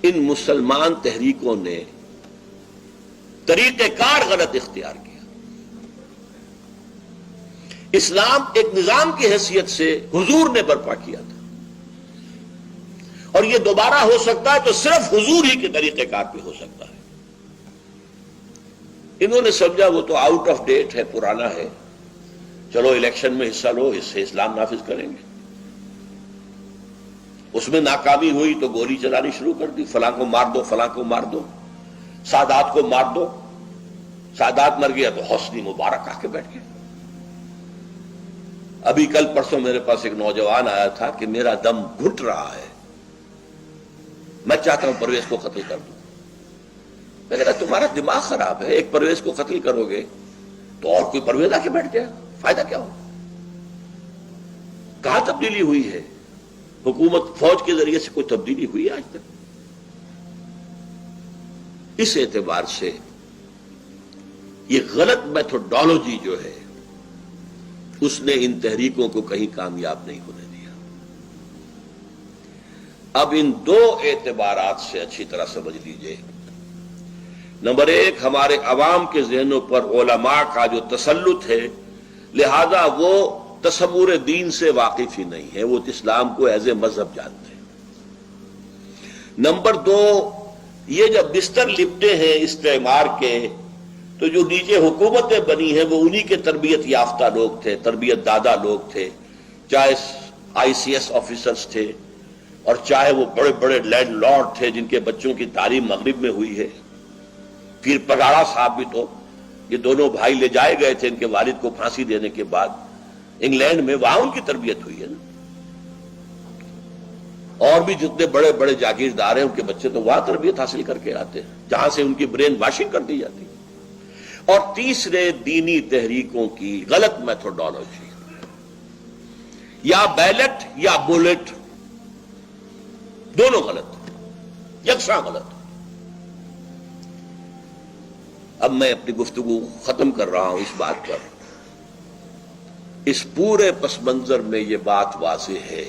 ان مسلمان تحریکوں نے طریقہ کار غلط اختیار کیا. اسلام ایک نظام کی حیثیت سے حضور نے برپا کیا تھا، اور یہ دوبارہ ہو سکتا ہے تو صرف حضور ہی کے طریقہ کار پہ ہو سکتا ہے. انہوں نے سمجھا وہ تو آؤٹ آف ڈیٹ ہے، پرانا ہے، چلو الیکشن میں حصہ لو، اس سے اسلام نافذ کریں گے. اس میں ناکامی ہوئی تو گولی چلانی شروع کر دی، فلاں کو مار دو، فلاں کو مار دو، سادات کو مار دو. سادات مر گیا تو حسنی مبارک آ کے بیٹھ گئے. ابھی کل پرسوں میرے پاس ایک نوجوان آیا تھا کہ میرا دم گھٹ رہا ہے، میں چاہتا ہوں پرویز کو قتل کر دوں. میں کہتا تمہارا دماغ خراب ہے، ایک پرویز کو قتل کرو گے تو اور کوئی پرویز آ کے بیٹھ جائے، فائدہ کیا ہو؟ کہاں تبدیلی ہوئی ہے؟ حکومت فوج کے ذریعے سے کوئی تبدیلی ہوئی ہے آج تک؟ اس اعتبار سے یہ غلط میتھوڈالوجی جو ہے اس نے ان تحریکوں کو کہیں کامیاب نہیں ہونے دیا. اب ان دو اعتبارات سے اچھی طرح سمجھ لیجئے. نمبر ایک، ہمارے عوام کے ذہنوں پر علماء کا جو تسلط ہے، لہذا وہ تصور دین سے واقف ہی نہیں ہے، وہ اسلام کو ایز اے مذہب جانتے ہیں. نمبر دو، یہ جب بستر لپٹے ہیں استعمار کے تو جو نیچے حکومتیں بنی ہیں وہ انہی کے تربیت یافتہ لوگ تھے، تربیت دادا لوگ تھے، چاہے آئی سی ایس آفیسرز تھے اور چاہے وہ بڑے بڑے لینڈ لارڈ تھے جن کے بچوں کی تعلیم مغرب میں ہوئی ہے. پیر پگاڑا صاحب بھی تو، یہ دونوں بھائی لے جائے گئے تھے ان کے والد کو پھانسی دینے کے بعد انگلینڈ میں، وہاں ان کی تربیت ہوئی ہے نا. اور بھی جتنے بڑے بڑے جاگیردار ہیں ان کے بچے تو وہاں تربیت حاصل کر کے آتے ہیں جہاں سے ان کی برین واشنگ کر دی جاتی ہے. اور تیسرے، دینی تحریکوں کی غلط میتھوڈالوجی، یا بیلٹ یا بولٹ، دونوں غلط، یکساں غلط. اب میں اپنی گفتگو ختم کر رہا ہوں اس بات پر. اس پورے پس منظر میں یہ بات واضح ہے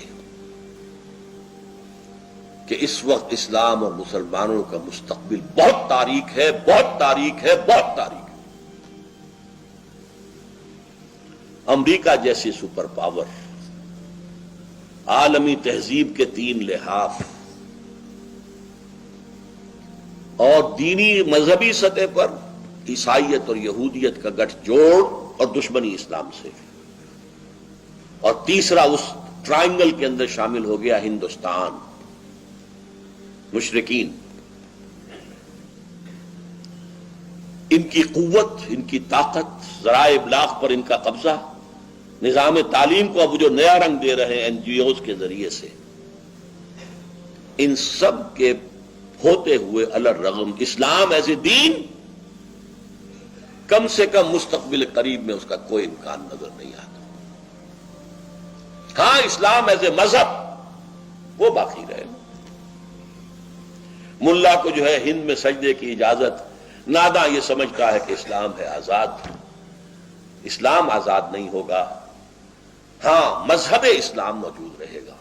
کہ اس وقت اسلام اور مسلمانوں کا مستقبل بہت تاریک ہے، بہت تاریک ہے، بہت تاریک ہے. امریکہ جیسی سپر پاور، عالمی تہذیب کے 3 لحاف اور دینی مذہبی سطح پر عیسائیت اور یہودیت کا گٹھ جوڑ اور دشمنی اسلام سے، اور تیسرا اس ٹرائنگل کے اندر شامل ہو گیا ہندوستان، مشرکین. ان کی قوت، ان کی طاقت، ذرائع ابلاغ پر ان کا قبضہ، نظام تعلیم کو اب جو نیا رنگ دے رہے ہیں این جی اوز کے ذریعے سے، ان سب کے ہوتے ہوئے الرغم اسلام ایز اے دین کم سے کم مستقبل قریب میں اس کا کوئی امکان نظر نہیں آتا. ہاں، اسلام ایز اے مذہب وہ باقی رہے. ملا کو جو ہے ہند میں سجدے کی اجازت، ناداں یہ سمجھتا ہے کہ اسلام ہے آزاد. اسلام آزاد نہیں ہوگا. ہاں، مذہب اسلام موجود رہے گا.